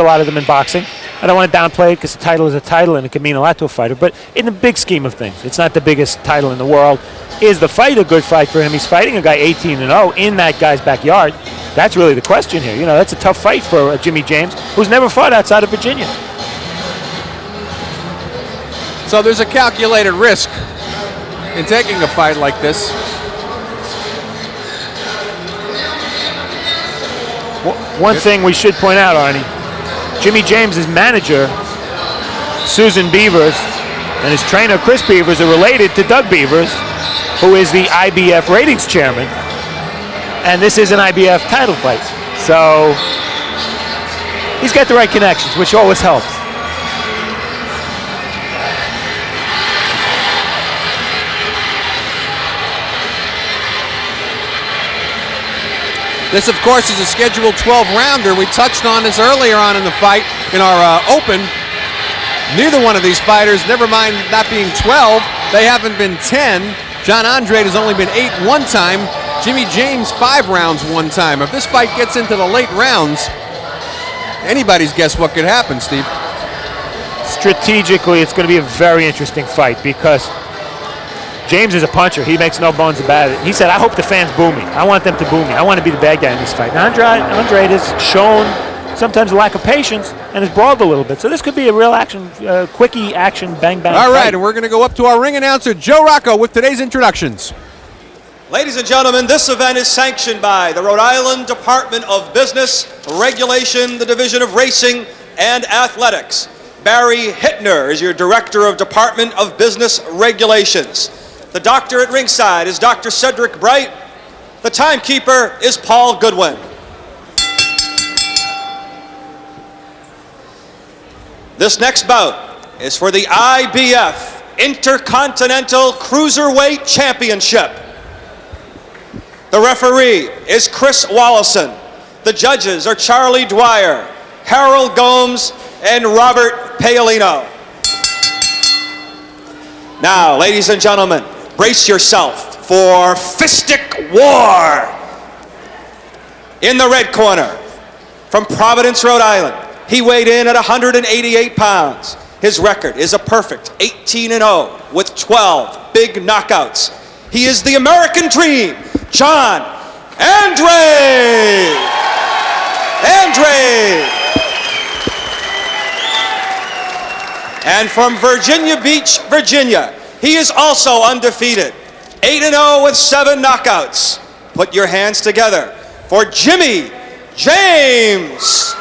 a lot of them in boxing. I don't want to downplay it because the title is a title and it can mean a lot to a fighter. But in the big scheme of things, it's not the biggest title in the world. Is the fight a good fight for him? He's fighting a guy 18-0 in that guy's backyard. That's really the question here. You know, that's a tough fight for Jimmy James, who's never fought outside of Virginia. So there's a calculated risk in taking a fight like this. One thing we should point out, Arnie, Jimmy James' manager, Susan Beavers, and his trainer, Chris Beavers, are related to Doug Beavers, who is the IBF ratings chairman. And this is an IBF title fight. So he's got the right connections, which always helps. This, of course, is a scheduled 12-rounder. We touched on this earlier on in the fight in our open. Neither one of these fighters, never mind not being 12, they haven't been 10. John Andrade has only been 8 one time. Jimmy James 5 rounds one time. If this fight gets into the late rounds, anybody's guess what could happen, Steve. Strategically, it's going to be a very interesting fight because James is a puncher. He makes no bones about it. He said, I hope the fans boo me. I want them to boo me. I want to be the bad guy in this fight. Now, Andrade has shown sometimes a lack of patience and has brawled a little bit. So this could be a real action, quickie action, bang, bang All right, fight. and we're going to go up to our ring announcer, Joe Rocco, with today's introductions. Ladies and gentlemen, this event is sanctioned by the Rhode Island Department of Business, Regulation, the Division of Racing and Athletics. Barry Hittner is your Director of Department of Business Regulations. The doctor at ringside is Dr. Cedric Bright. The timekeeper is Paul Goodwin. This next bout is for the IBF Intercontinental Cruiserweight Championship. The referee is Chris Wallison. The judges are Charlie Dwyer, Harold Gomes, and Robert Paolino. Now, ladies and gentlemen, brace yourself for Fistic War. In the red corner, from Providence, Rhode Island, he weighed in at 188 pounds. His record is a perfect 18-0 with 12 big knockouts. He is the American Dream, John Andrade. And from Virginia Beach, Virginia, he is also undefeated, 8-0 with 7 knockouts. Put your hands together for Jimmy James.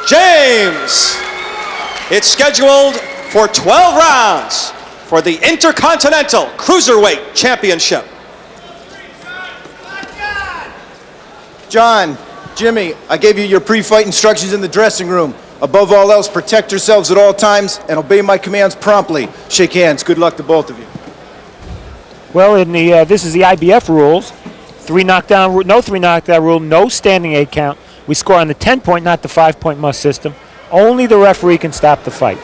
It's scheduled for 12 rounds for the Intercontinental Cruiserweight Championship. John, Jimmy, I gave you your pre-fight instructions in the dressing room. Above all else, protect yourselves at all times and obey my commands promptly. Shake hands. Good luck to both of you. Well, in the this is the IBF rules. No 3 knockdown rule, no standing 8 count. We score on the 10-point, not the 5-point must system. Only the referee can stop the fight.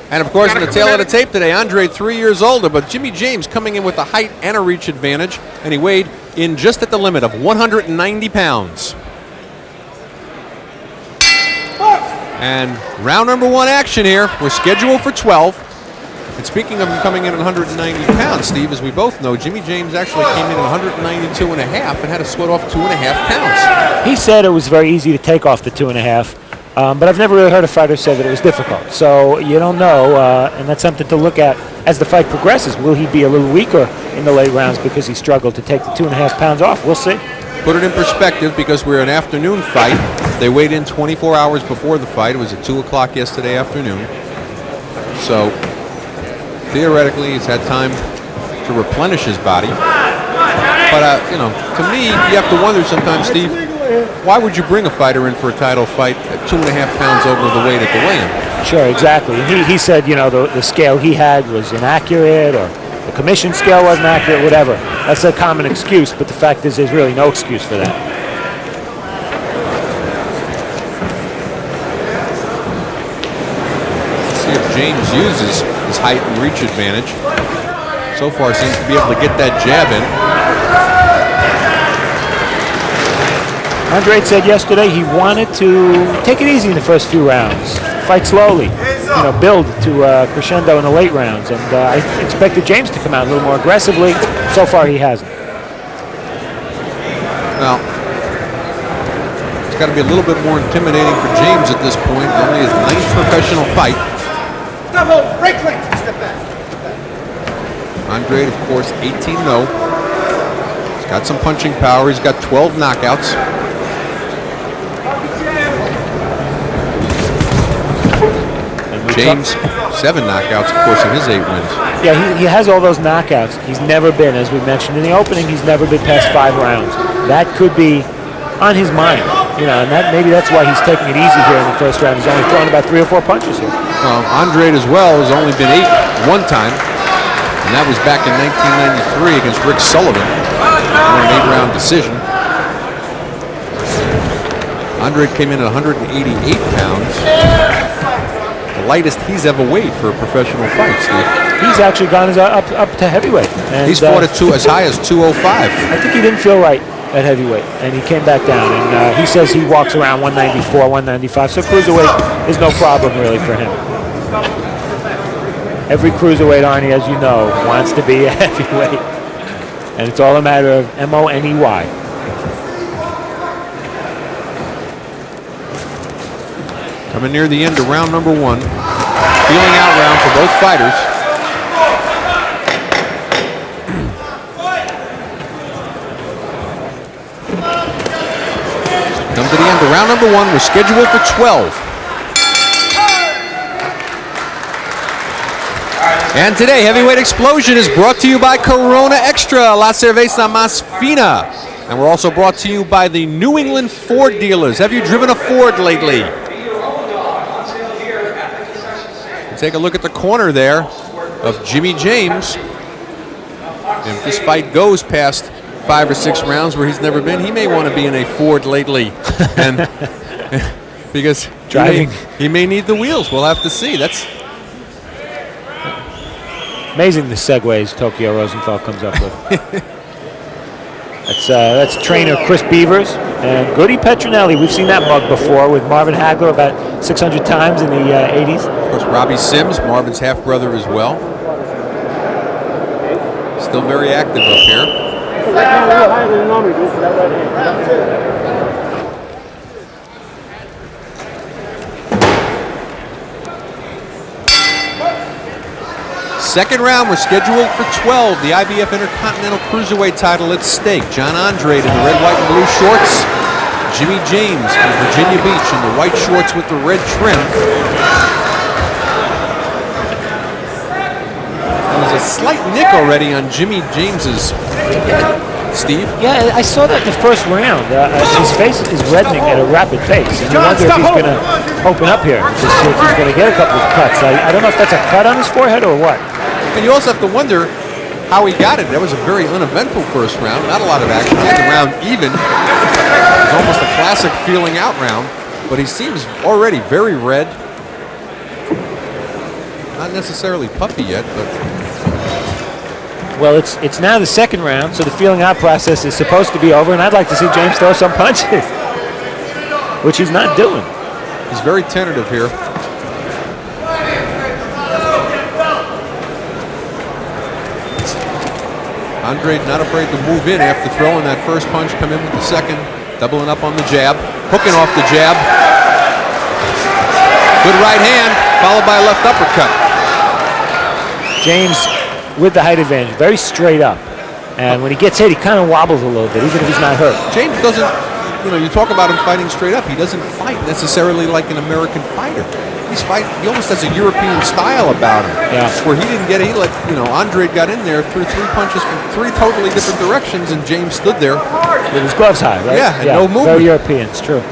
And of course, in the tail of the tape today, Andrade 3 years older, but Jimmy James coming in with a height and a reach advantage, and he weighed in just at the limit of 190 pounds. And round number 1 action here. We're scheduled for 12. And speaking of him coming in at 190 pounds, Steve, as we both know, Jimmy James actually came in at 192 and a half and had to sweat off 2.5 pounds. He said it was very easy to take off the 2.5, but I've never really heard a fighter say that it was difficult. So you don't know, and that's something to look at as the fight progresses. Will he be a little weaker in the late rounds because he struggled to take the 2.5 pounds off? We'll see. Put it in perspective, because we're an afternoon fight. They weighed in 24 hours before the fight. It was at 2 o'clock yesterday afternoon. So theoretically, he's had time to replenish his body. But, to me, you have to wonder sometimes, Steve, why would you bring a fighter in for a title fight at 2.5 pounds over the weight at the weigh-in? Sure, exactly. And he said, the scale he had was inaccurate, or the commission scale wasn't accurate, whatever. That's a common excuse, but the fact is there's really no excuse for that. Let's see if James uses his height and reach advantage. So far seems to be able to get that jab in. Andrade said yesterday he wanted to take it easy in the first few rounds. fight slowly, build to crescendo in the late rounds. And I expected James to come out a little more aggressively. So far, he hasn't. Well, it's got to be a little bit more intimidating for James at this point. Only his 9th professional fight. Break link. Step back. Andrade, of course, 18-0. He's got some punching power. He's got 12 knockouts. James, 7 knockouts, of course, in his 8 wins. Yeah, he has all those knockouts. He's never been, as we mentioned in the opening, he's never been past 5 rounds. That could be on his mind, and maybe that's why he's taking it easy here in the first round. He's only thrown about 3 or 4 punches here. Andrade as well has only been 8 one time, and that was back in 1993 against Rick Sullivan for an 8-round decision. Andrade came in at 188 pounds. Lightest he's ever weighed for a professional fight, Steve. He's actually gone up to heavyweight. And, he's fought at as high as 205. I think he didn't feel right at heavyweight, and he came back down. And he says he walks around 194, 195, so cruiserweight is no problem really for him. Every cruiserweight, Arnie, as you know, wants to be a heavyweight. And it's all a matter of M-O-N-E-Y. Coming near the end of round number 1. Feeling out round for both fighters. Come to the end of round number 1. We're scheduled for 12. And today, Heavyweight Explosion is brought to you by Corona Extra, La Cerveza Más Fina. And we're also brought to you by the New England Ford dealers. Have you driven a Ford lately? Take a look at the corner there of Jimmy James. And if this fight goes past 5 or 6 rounds where he's never been, he may want to be in a Ford lately. And because driving, he may need the wheels. We'll have to see. That's amazing, the segues Tokyo Rosenthal comes up with. That's trainer Chris Beavers and Goody Petronelli. We've seen that mug before with Marvin Hagler about 600 times in the 80s. Of course, Robbie Sims, Marvin's half-brother as well. Still very active up here. Second round, we're scheduled for 12. The IBF Intercontinental Cruiserweight title at stake. John Andrade in the red, white, and blue shorts. Jimmy James from Virginia Beach in the white shorts with the red trim. There was a slight nick already on Jimmy James's, Steve. Yeah, I saw that in the first round. His face is reddening at a rapid pace. And I wonder if he's going to open up here to see if he's going to get a couple of cuts. I don't know if that's a cut on his forehead or what. And you also have to wonder how he got it. That was a very uneventful first round. Not a lot of action. The round even. It was almost a classic feeling out round. But he seems already very red. Not necessarily puffy yet, but... Well, it's now the second round, so the feeling out process is supposed to be over, and I'd like to see James throw some punches, which he's not doing. He's very tentative here. Andrade not afraid to move in after throwing that first punch, come in with the second, doubling up on the jab, hooking off the jab. Good right hand, followed by a left uppercut. James with the height advantage, very straight up. And when he gets hit, he kind of wobbles a little bit, even if he's not hurt. James doesn't, you talk about him fighting straight up. He doesn't fight necessarily like an American fighter. He almost has a European style about him. Yeah. Where he didn't get, Andrade got in there, threw 3 punches from 3 totally different directions, and James stood there. With his gloves high, right? Yeah, and no movement. Very European, it's true.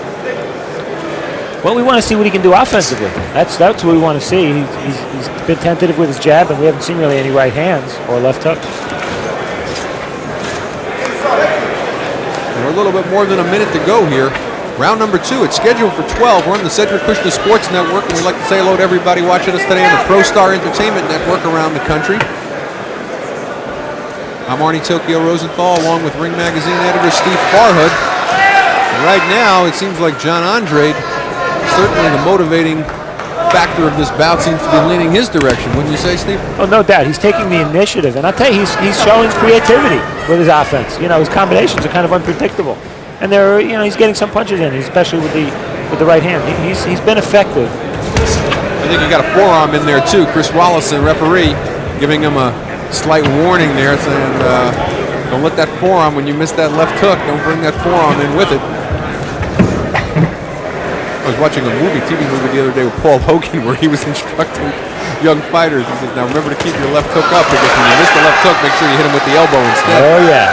Well, we want to see what he can do offensively. That's what we want to see. He's been tentative with his jab, and we haven't seen really any right hands or left hooks. We're a little bit more than a minute to go here. Round number 2, it's scheduled for 12. We're on the Cedric Kushner Sports Network, and we'd like to say hello to everybody watching us today on the ProStar Entertainment Network around the country. I'm Arnie Tokyo Rosenthal, along with Ring Magazine editor Steve Farhood. And right now, it seems like John Andrade, certainly the motivating factor of this bout seems to be leaning his direction, wouldn't you say, Steve? Oh, no doubt. He's taking the initiative, and I'll tell you, he's showing creativity with his offense. You know, his combinations are kind of unpredictable, and he's getting some punches in, especially with the right hand. He's been effective. I think he got a forearm in there too. Chris Wallace, the referee, giving him a slight warning there, saying, "Don't let that forearm when you miss that left hook. Don't bring that forearm in with it." I was watching a TV movie the other day with Paul Hogan where he was instructing young fighters. He says, "Now remember to keep your left hook up because when you miss the left hook, make sure you hit him with the elbow instead." Oh yeah.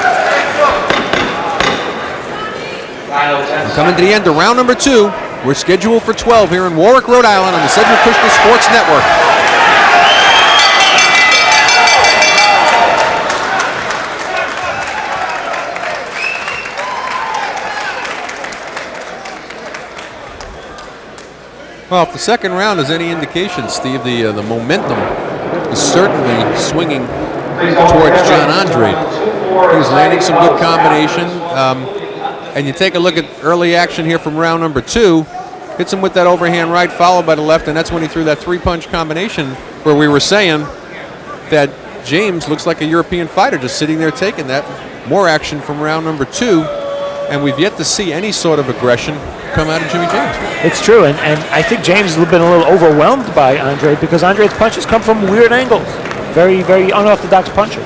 Coming to the end of round number 2. We're scheduled for 12 here in Warwick, Rhode Island on the Cedric Kushner Sports Network. Well, if the second round is any indication, Steve, the momentum is certainly swinging towards John Andrade. He was landing some good combination. And you take a look at early action here from round number 2. Hits him with that overhand right, followed by the left, and that's when he threw that 3-punch combination where we were saying that James looks like a European fighter just sitting there taking that. More action from round number 2, and we've yet to see any sort of aggression come out of Jimmy James. It's true, and I think James has been a little overwhelmed by Andrade because Andrade's punches come from weird angles. Very, very unorthodox puncher.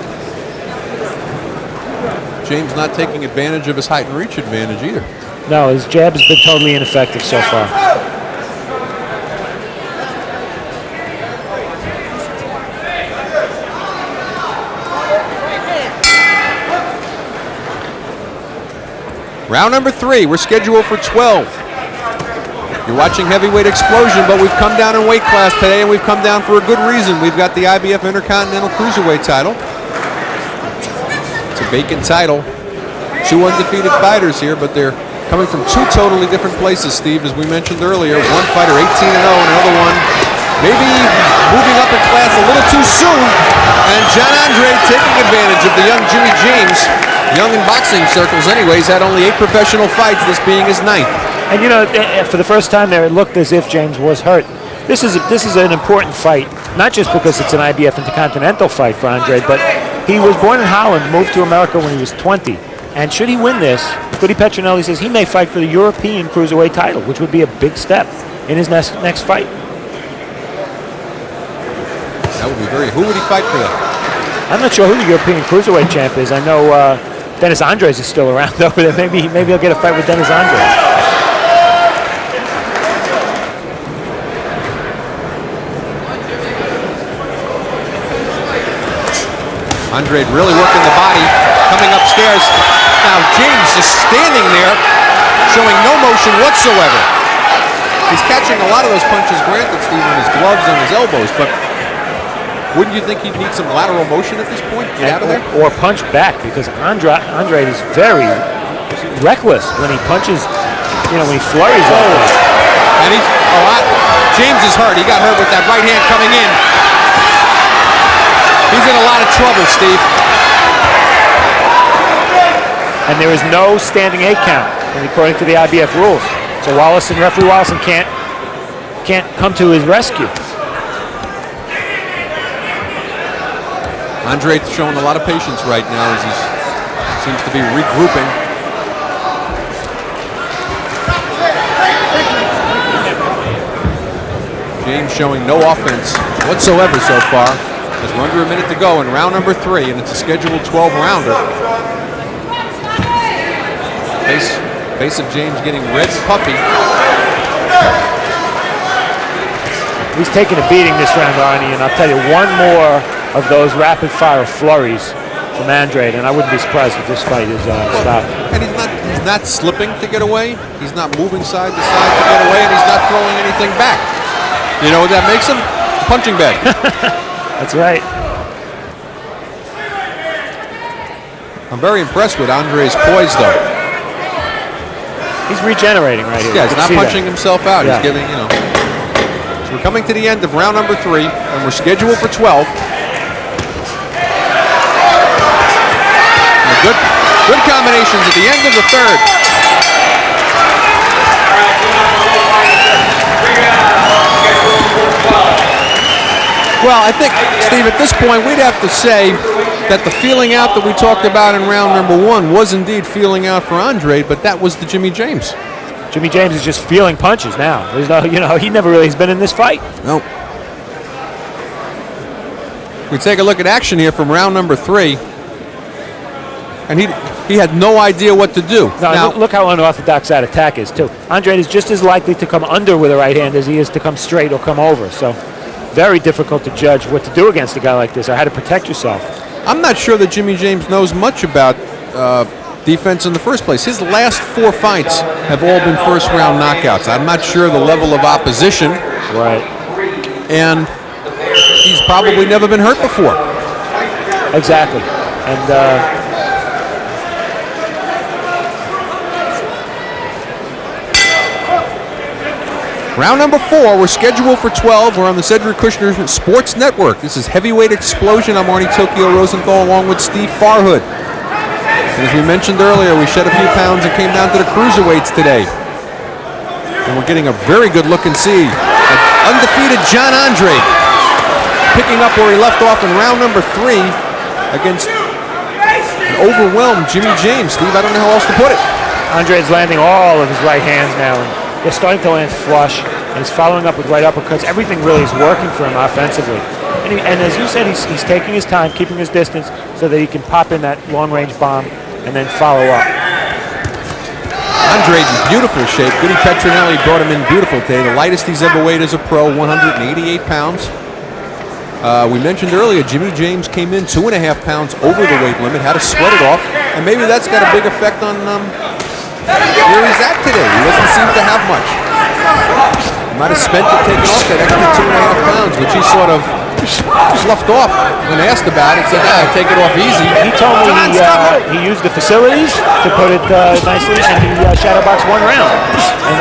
James not taking advantage of his height and reach advantage either. No, his jab has been totally ineffective so far. Round number 3, we're scheduled for 12. You're watching Heavyweight Explosion, but we've come down in weight class today, and we've come down for a good reason. We've got the IBF Intercontinental Cruiserweight title. It's a vacant title. 2 undefeated fighters here, but they're coming from 2 totally different places, Steve, as we mentioned earlier. One fighter 18-0, and another one maybe moving up in class a little too soon. And John Andrade taking advantage of the young Jimmy James. Young in boxing circles anyways, had only 8 professional fights, this being his 9th. And you know, for the first time there, it looked as if James was hurt. This is an important fight, not just because it's an IBF Intercontinental fight for Andrade, but he was born in Holland, moved to America when he was 20. And should he win this, Goody Petronelli says he may fight for the European Cruiserweight title, which would be a big step in his next fight. That would be who would he fight for that? I'm not sure who the European Cruiserweight champ is. I know Dennis Andres is still around over there. Maybe he'll get a fight with Dennis Andres. Andrade really working the body, coming upstairs. Now James is standing there, showing no motion whatsoever. He's catching a lot of those punches, granted, Steve, on his gloves and his elbows, but wouldn't you think he'd need some lateral motion at this point? Get out of there? Or punch back, because Andrade is very reckless when he punches, when he flurries like this. And James is hurt. He got hurt with that right hand coming in. He's in a lot of trouble, Steve. And there is no standing 8 count, according to the IBF rules. So referee Wallison can't come to his rescue. Andrade's showing a lot of patience right now as he seems to be regrouping. James showing no offense whatsoever so far. As we're under a minute to go in round number 3, and it's a scheduled 12-rounder. Face of James getting red and puffy. He's taking a beating this round, Arnie, and I'll tell you, one more of those rapid-fire flurries from Andrade, and I wouldn't be surprised if this fight is stopped. And he's not slipping to get away. He's not moving side to side to get away, and he's not throwing anything back. You know what that makes him? A punching bag. That's right. I'm very impressed with Andrade's poise, though. He's regenerating right here. Yeah, he's not punching himself out. Yeah. He's giving, So we're coming to the end of round number 3, and we're scheduled for 12. And good combinations at the end of the 3rd. Well, I think, Steve, at this point, we'd have to say that the feeling out that we talked about in round number 1 was indeed feeling out for Andrade, but that was the Jimmy James. Jimmy James is just feeling punches now. There's no, he never really has been in this fight. No. We take a look at action here from round number 3, and he had no idea what to do. Now, look how unorthodox that attack is, too. Andrade is just as likely to come under with a right hand as he is to come straight or come over. So very difficult to judge what to do against a guy like this or how to protect yourself. I'm not sure that Jimmy James knows much about defense in the first place. His last 4 fights have all been first-round knockouts. I'm not sure the level of opposition. Right. And he's probably never been hurt before. Exactly. And round number 4, we're scheduled for 12. We're on the Cedric Kushner Sports Network. This is Heavyweight Explosion. I'm Arnie Tokyo Rosenthal along with Steve Farhood. And as we mentioned earlier, we shed a few pounds and came down to the cruiserweights today. And we're getting a very good look and see at undefeated John Andrade picking up where he left off in round number 3 against an overwhelmed Jimmy James. Steve, I don't know how else to put it. Andrade's landing all of his right hands now. And they're starting to land flush, and he's following up with right uppercuts. Everything really is working for him offensively. And as you said, he's taking his time, keeping his distance, so that he can pop in that long-range bomb and then follow up. Andrade in beautiful shape. Goody Petronelli brought him in beautiful today. The lightest he's ever weighed as a pro, 188 pounds. We mentioned earlier, Jimmy James came in 2.5 pounds over the weight limit, had to sweat it off, and maybe that's got a big effect on where he's at today. He doesn't seem to have much. He might have spent it taking off that extra 2.5 pounds, which he sort of fluffed off when asked about it. Said, take it off easy. He told me he used the facilities, to put it nicely, and he shadowboxed 1 round. And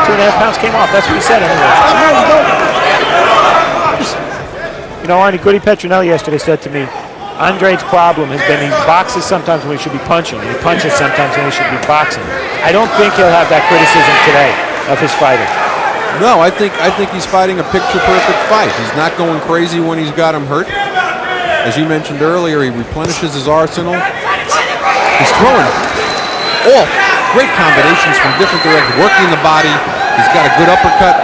2.5 pounds came off. That's what he said anyway. Arnie, Goody Petronelli yesterday said to me, Andrade's problem has been he boxes sometimes when he should be punching, and he punches sometimes when he should be boxing. I don't think he'll have that criticism today of his fighter. No, I think he's fighting a picture-perfect fight. He's not going crazy when he's got him hurt. As you mentioned earlier, he replenishes his arsenal. He's throwing all great combinations from different directions, working the body. He's got a good uppercut.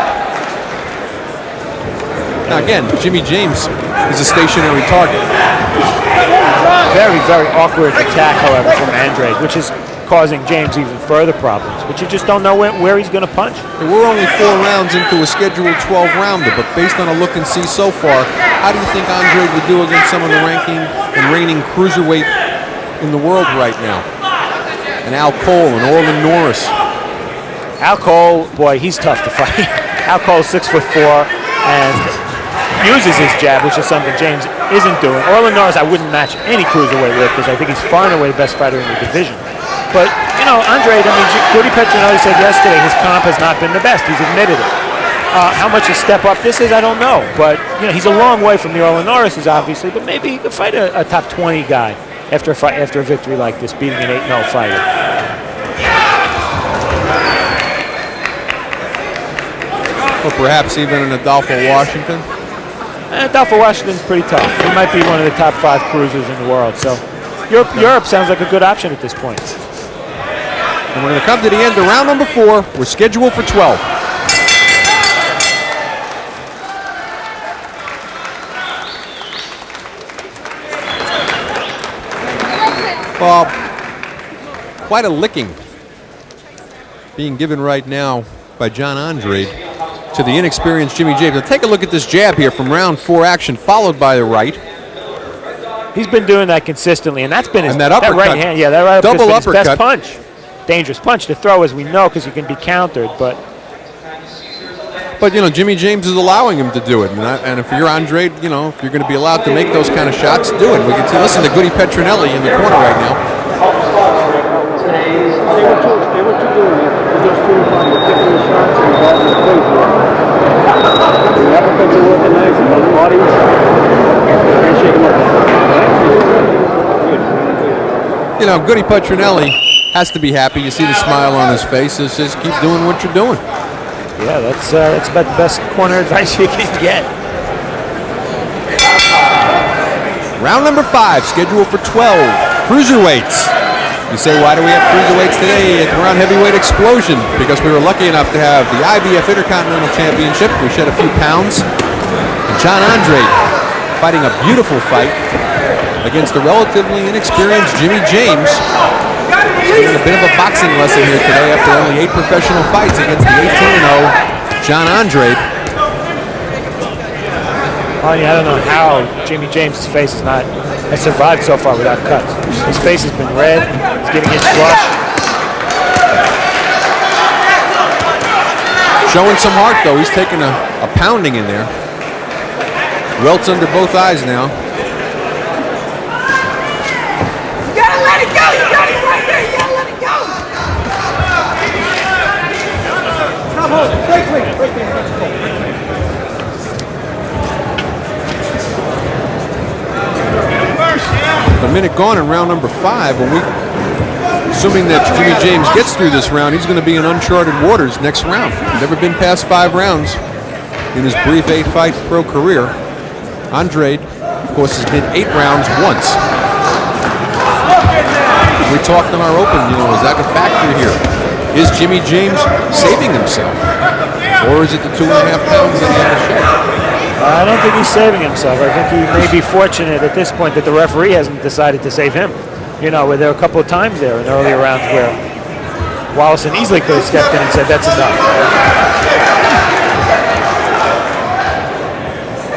Now again, Jimmy James is a stationary target. Very, very awkward attack, however, from Andrade, which is causing James even further problems. But you just don't know where he's going to punch. We're only 4 rounds into a scheduled 12-rounder, but based on a look and see so far, how do you think Andrade would do against some of the ranking and reigning cruiserweight in the world right now? And Al Cole and Orlin Norris. Al Cole, boy, he's tough to fight. Al Cole's 6'4" and uses his jab, which is something James isn't doing. Orlin Norris, I wouldn't match any cruiserweight with because I think he's far and away the best fighter in the division. But, Andrade, Goody Petronelli said yesterday his comp has not been the best. He's admitted it. How much a step up this is, I don't know. But, he's a long way from the Orlin Norrises, obviously. But maybe he could fight a top 20 guy after a victory like this, beating an 8-0 fighter. Or perhaps even an Adolfo Washington. Adolfo Washington's pretty tough. He might be one of the top 5 cruisers in the world. So Europe sounds like a good option at this point. And we're going to come to the end of round number 4. We're scheduled for 12. Quite a licking being given right now by John Andrade to the inexperienced Jimmy James. Now take a look at this jab here from round 4 action, followed by the right. He's been doing that consistently, and that's been his that uppercut, right hand. Yeah, that right double uppercut's been his best uppercut. punch. Dangerous punch to throw, as we know, because he can be countered. But Jimmy James is allowing him to do it, and if you're Andrade, if you're going to be allowed to make those kind of shots, do it. We can listen to Goody Petronelli in the corner right now. They were too good. Just too funny. Taking the shots and the ball was crazy. The uppercuts are working nice, and the bodies. And shake them up. Goody Petronelli has to be happy. You see the smile on his face. It says, keep doing what you're doing. Yeah, that's about the best corner advice you can get. Round number 5, scheduled for 12 cruiserweights. You say, why do we have cruiserweights today? We're on heavyweight explosion because we were lucky enough to have the IBF Intercontinental Championship. We shed a few pounds. And John Andrade fighting a beautiful fight against a relatively inexperienced Jimmy James. He's getting a bit of a boxing lesson here today after only 8 professional fights against the 18-0 John Andrade. I don't know how Jimmy James' face has survived so far without cuts. His face has been red. He's getting his flush. Showing some heart, though. He's taking a pounding in there. Welts under both eyes now. You gotta let it go! You got it right there! You gotta let it go! Stop holding! Break clean! Break clean! A minute gone in round number 5. Assuming that Jimmy James gets through this round, he's going to be in uncharted waters next round. Never been past 5 rounds in his brief 8-fight pro career. Andrade, of course, has been 8 rounds once. We talked in our open, is that a factor here? Is Jimmy James saving himself? Or is it the 2.5 pounds that he had to shed? I don't think he's saving himself. I think he may be fortunate at this point that the referee hasn't decided to save him. Where there were a couple of times there in earlier rounds where Wallison easily could have stepped in and said, that's enough.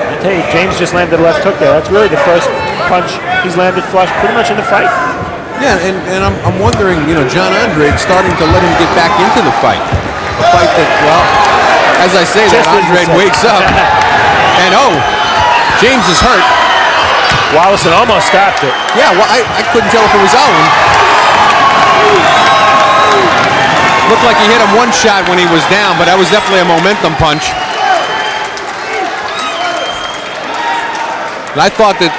I tell you, James just landed a left hook there. That's really the first punch he's landed flush pretty much in the fight. Yeah, and I'm wondering, John Andrade starting to let him get back into the fight. A fight that, well, as I say that, Andrade wakes up. And James is hurt. Wallison almost stopped it. Yeah, well, I couldn't tell if it was Owen. Looked like he hit him one shot when he was down, but that was definitely a momentum punch. And I thought that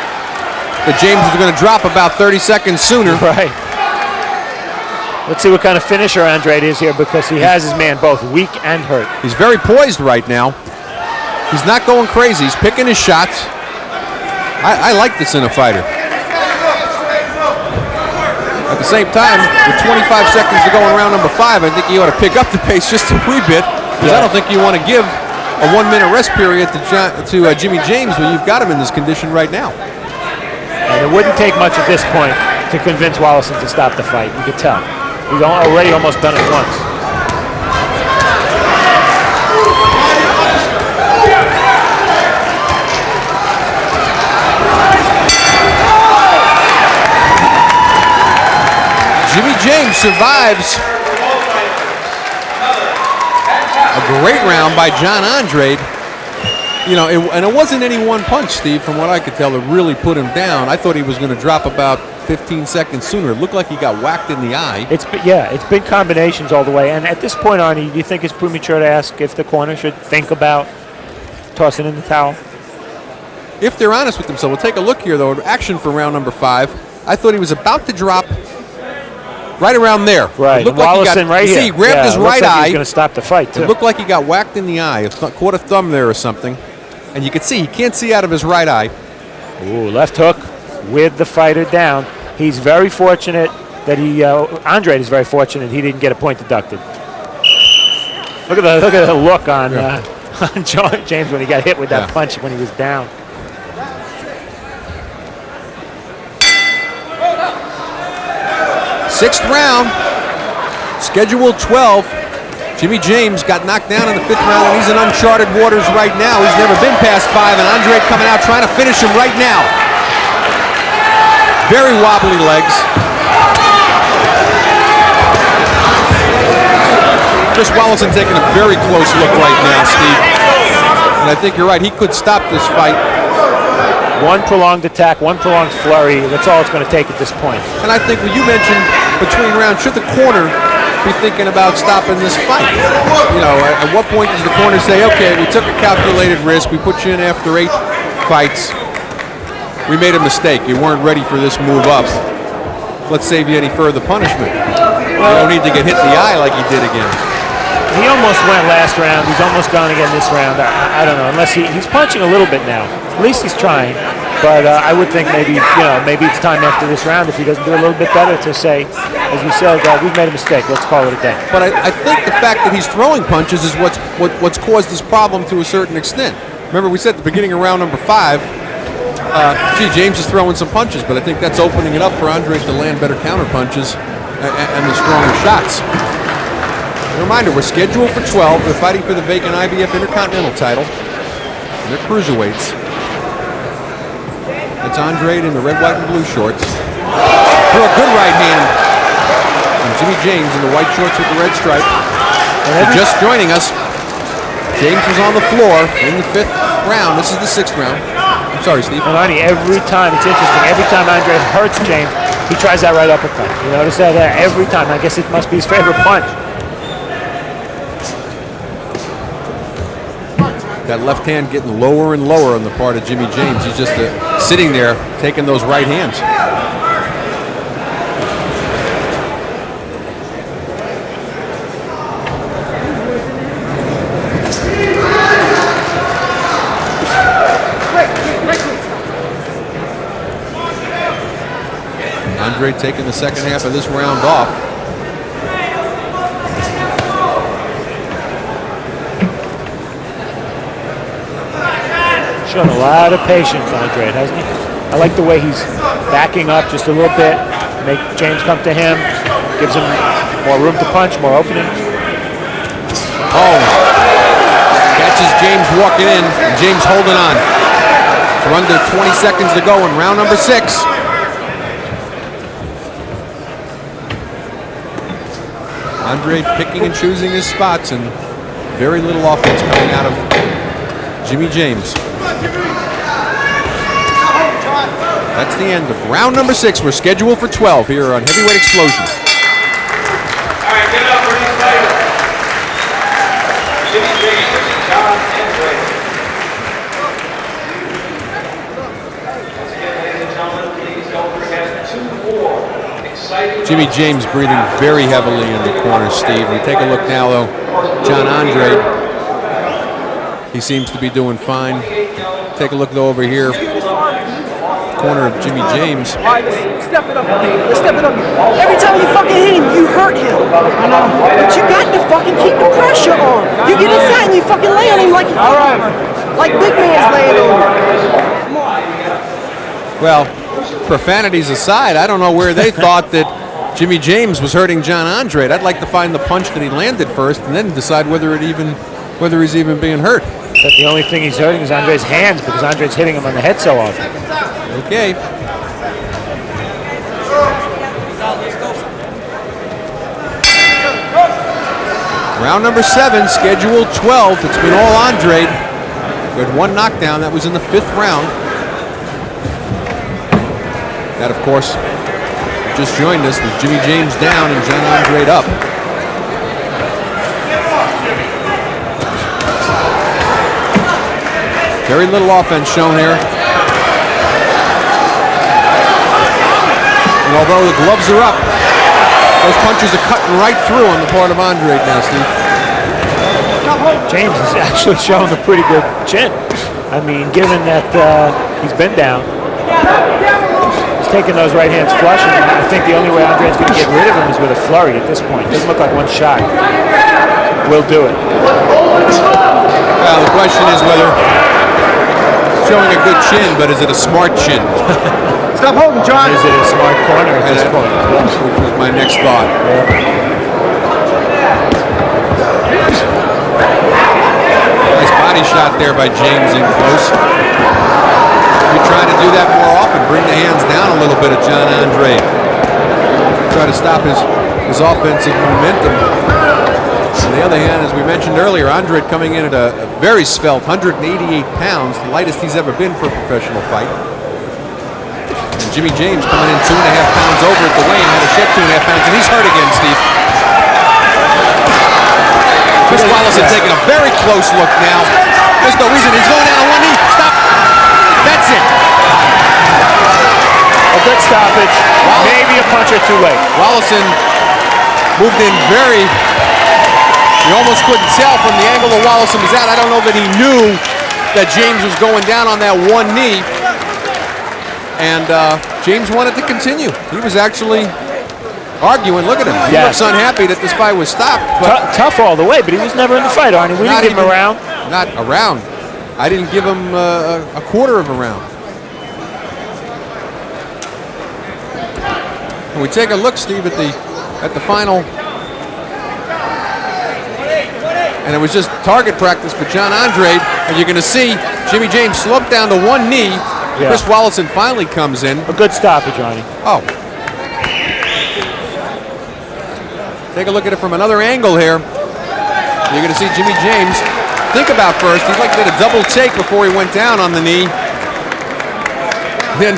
James was going to drop about 30 seconds sooner. Right. Let's see what kind of finisher Andrade is here because he has his man both weak and hurt. He's very poised right now. He's not going crazy. He's picking his shots. I like this in a fighter. At the same time, with 25 seconds to go in round number 5, I think you ought to pick up the pace just a wee bit because I don't think you want to give a 1-minute rest period to Jimmy James when you've got him in this condition right now. And it wouldn't take much at this point to convince Wallison to stop the fight. You could tell. He's already almost done it once. Jimmy James survives a great round by John Andrade. And it wasn't any one punch, Steve, from what I could tell, that really put him down. I thought he was going to drop about 15 seconds sooner. It looked like he got whacked in the eye. It's been combinations all the way. And at this point, Arnie, do you think it's premature to ask if the corner should think about tossing in the towel? If they're honest with themselves, we'll take a look here, though. Action for round number 5. I thought he was about to drop right around there. Right. It looked like Wallison right here. He grabbed his right eye. He's going to stop the fight, too. It looked like he got whacked in the eye. Caught a thumb there or something. And you can see he can't see out of his right eye. Ooh, left hook with the fighter down. He's very fortunate that Andrade is very fortunate he didn't get a point deducted. Look at the look on James when he got hit with that punch when he was down. Sixth round, scheduled 12. Jimmy James got knocked down in the 5th round, and he's in uncharted waters right now. He's never been past 5, and Andrade coming out trying to finish him right now. Very wobbly legs. Chris Wallison taking a very close look right now, Steve. And I think you're right. He could stop this fight. One prolonged attack, one prolonged flurry. That's all it's going to take at this point. And I think what you mentioned between rounds, should the corner be thinking about stopping this fight? At what point does the corner say, okay, we took a calculated risk, we put you in after 8 fights, we made a mistake, you weren't ready for this move up, let's save you any further punishment. You don't need to get hit in the eye like he did again. He almost went last round. He's almost gone again this round. I don't know, unless he's punching a little bit now. At least he's trying. But I would think maybe it's time after this round, if he doesn't do a little bit better, to say, as you said, we've made a mistake. Let's call it a day. But I think the fact that he's throwing punches is what's caused this problem to a certain extent. Remember, we said at the beginning of round number 5, James is throwing some punches, but I think that's opening it up for Andrade to land better counter punches and the stronger shots. A reminder, we're scheduled for 12. They're fighting for the vacant IBF Intercontinental title. And they're cruiserweights. It's Andrade in the red, white, and blue shorts. Threw a good right hand. And Jimmy James in the white shorts with the red stripe. And just joining us, James was on the floor in the 5th round. This is the 6th round. I'm sorry, Steve. And Arnie, every time, it's interesting, every time Andrade hurts James, he tries that right uppercut. You notice that every time. I guess it must be his favorite punch. That left hand getting lower and lower on the part of Jimmy James. He's just sitting there taking those right hands. Andrade taking the second half of this round off. Shown a lot of patience, Andrade, hasn't he? I like the way he's backing up just a little bit, make James come to him, gives him more room to punch, more opening. Oh, catches James walking in, and James holding on. We're under 20 seconds to go in round number 6. Andrade picking and choosing his spots, and very little offense coming out of Jimmy James. That's the end of round number 6. We're scheduled for 12 here on Heavyweight Explosion. All right, give it up for these fighters. Jimmy James, John Andrade. Once again, ladies and gentlemen, please don't forget 2 more exciting. Jimmy James breathing very heavily in the corner, Steve. We take a look now, though. John Andrade. He seems to be doing fine. Take a look, though, over here. Corner of Jimmy James. Step it up. Step it up. Every time you fucking hit him, you hurt him. I know. But you got to fucking keep the pressure on. You get inside and you fucking lay on him like you like big man's laying on him. Come on. Well, profanities aside, I don't know where they thought that Jimmy James was hurting John Andrade. I'd like to find the punch that he landed first and then decide whether he's even being hurt. But the only thing he's hurting is Andrade's hands, because Andrade's hitting him on the head so often. Okay. Round number 7, scheduled 12. It's been all Andrade. We had 1 knockdown. That was in the 5th round. That, of course, just joined us with Jimmy James down and John Andrade up. Very little offense shown here. And although the gloves are up, those punches are cutting right through on the part of Andrade now, Steve. James is actually showing a pretty good chin. I mean, given that he's been down, he's taking those right hands flush, and I think the only way Andrade's going to get rid of him is with a flurry at this point. Doesn't look like one shot will do it. Well, the question is whether showing a good chin, but is it a smart chin? Stop holding, John. Is it a smart corner at this point? Which was my next thought. Nice body shot there by James in close. We're trying to do that more often. Bring the hands down a little bit at John Andrade. Try to stop his offensive momentum. On the other hand, as we mentioned earlier, Andrade coming in at a very svelte 188 pounds, the lightest he's ever been for a professional fight. And Jimmy James coming in 2.5 pounds over at the weigh-in, had to shed 2.5 pounds, and he's hurt again, Steve. Chris Wallace taking a very close look now. There's no reason. He's going down on 1 knee. Stop. That's it. A good stoppage. Maybe a punch or two late. Wallison moved in very You almost couldn't tell from the angle that Wallison was at. I don't know that he knew that James was going down on that one knee. And James wanted to continue. He was actually arguing. Look at him. He looks unhappy that this fight was stopped. But tough all the way, but he was never in the fight, Arnie. We didn't give him a round. Not a round. I didn't give him a quarter of a round. And we take a look, Steve, at the final. And it was just target practice for John Andrade. And you're going to see Jimmy James slump down to one knee. Yeah. Chris Wallison finally comes in. A good stoppage, Arnie. Oh. Take a look at it from another angle here. You're going to see Jimmy James think about first. He'd like to get a double take before he went down on the knee. Then,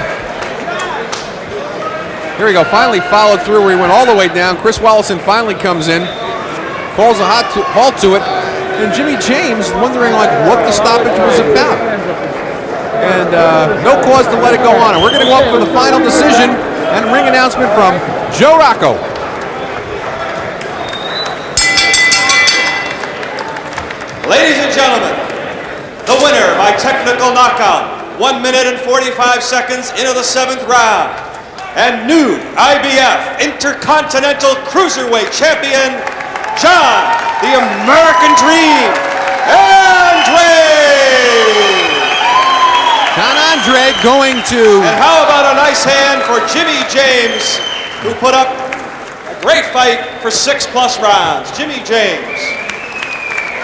here we go. Finally followed through where he went all the way down. Chris Wallison finally comes in, calls a halt to it, and Jimmy James wondering like what the stoppage was about. And no cause to let it go on. And we're going to go up for the final decision and ring announcement from Joe Rocco. Ladies and gentlemen, the winner by technical knockout, 1 minute and 45 seconds into the 7th round, and new IBF Intercontinental Cruiserweight Champion, John, the American Dream, Andrade! John Andrade going to... And how about a nice hand for Jimmy James, who put up a great fight for 6+ rounds. Jimmy James.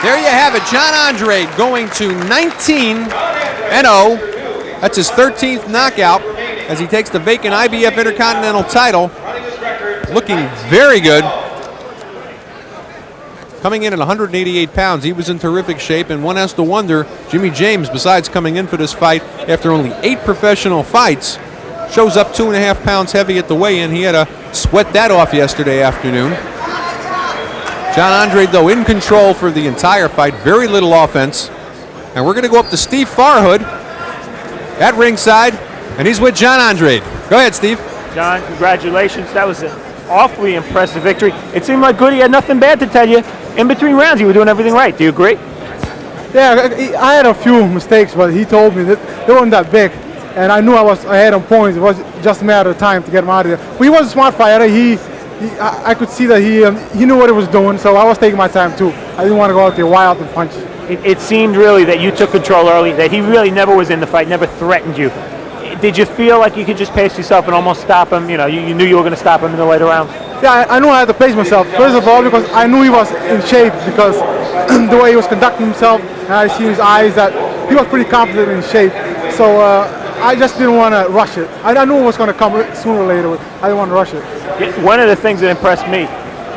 There you have it, John Andrade going to 19-0. That's his 13th knockout as he takes the vacant IBF Intercontinental title. Looking very good. Coming in at 188 pounds, he was in terrific shape, and one has to wonder, Jimmy James, besides coming in for this fight after only 8 professional fights, shows up 2.5 pounds heavy at the weigh-in. He had to sweat that off yesterday afternoon. John Andrade, though, in control for the entire fight. Very little offense. And we're going to go up to Steve Farhood at ringside, and he's with John Andrade. Go ahead, Steve. John, congratulations. That was an awfully impressive victory. It seemed like Goody had nothing bad to tell you. In between rounds, you were doing everything right. Do you agree? Yeah, I had a few mistakes, but he told me that they weren't that big. And I knew I was ahead on points. It was just a matter of time to get him out of there. But he was a smart fighter. I could see that he knew what he was doing, so I was taking my time too. I didn't want to go out there wild and punch. It seemed really that you took control early, that he really never was in the fight, never threatened you. Did you feel like you could just pace yourself and almost stop him? You know, you knew you were going to stop him in the later rounds? Yeah, I knew I had to pace myself. First of all, because I knew he was in shape because the way he was conducting himself, and I see in his eyes that he was pretty confident in shape. So I just didn't want to rush it. I knew it was going to come sooner or later. I didn't want to rush it. One of the things that impressed me,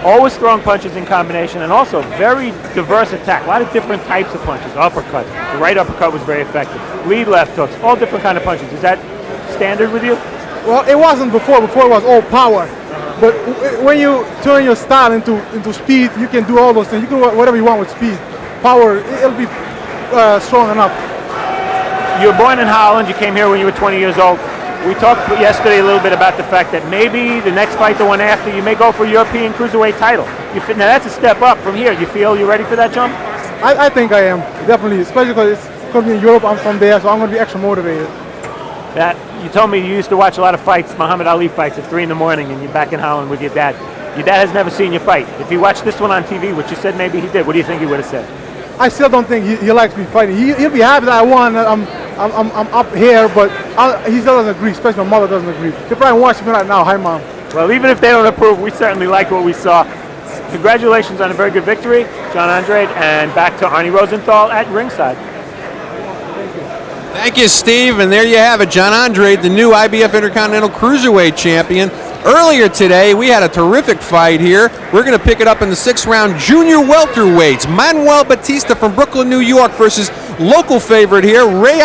always throwing punches in combination, and also very diverse attack. A lot of different types of punches. Uppercuts. The right uppercut was very effective. Lead left hooks. All different kind of punches. Is that standard with you? Well, it wasn't before. Before it was all power. But when you turn your style into speed, you can do all those things. You can do whatever you want with speed. Power, it'll be strong enough. You were born in Holland. You came here when you were 20 years old. We talked yesterday a little bit about the fact that maybe the next fight, the one after, you may go for a European Cruiserweight title. Now that's a step up from here. You feel you're ready for that jump? I think I am, definitely. Especially because it's going to be in Europe. I'm from there, so I'm going to be extra motivated. You told me you used to watch a lot of fights, Muhammad Ali fights, at 3 in the morning, and you're back in Holland with your dad. Your dad has never seen you fight. If he watched this one on TV, which you said maybe he did, what do you think he would have said? I still don't think he likes me fighting. He'll be happy that I won. I'm up here, but he still doesn't agree, especially my mother doesn't agree. They're probably watching me right now. Hi, Mom. Well, even if they don't approve, we certainly like what we saw. Congratulations on a very good victory, John Andrade, and back to Arnie Rosenthal at ringside. Thank you, Steve. And there you have it, John Andrade, the new IBF Intercontinental Cruiserweight Champion. Earlier today, we had a terrific fight here. We're going to pick it up in the 6th round, junior welterweights. Manuel Batista from Brooklyn, New York versus local favorite here, Ray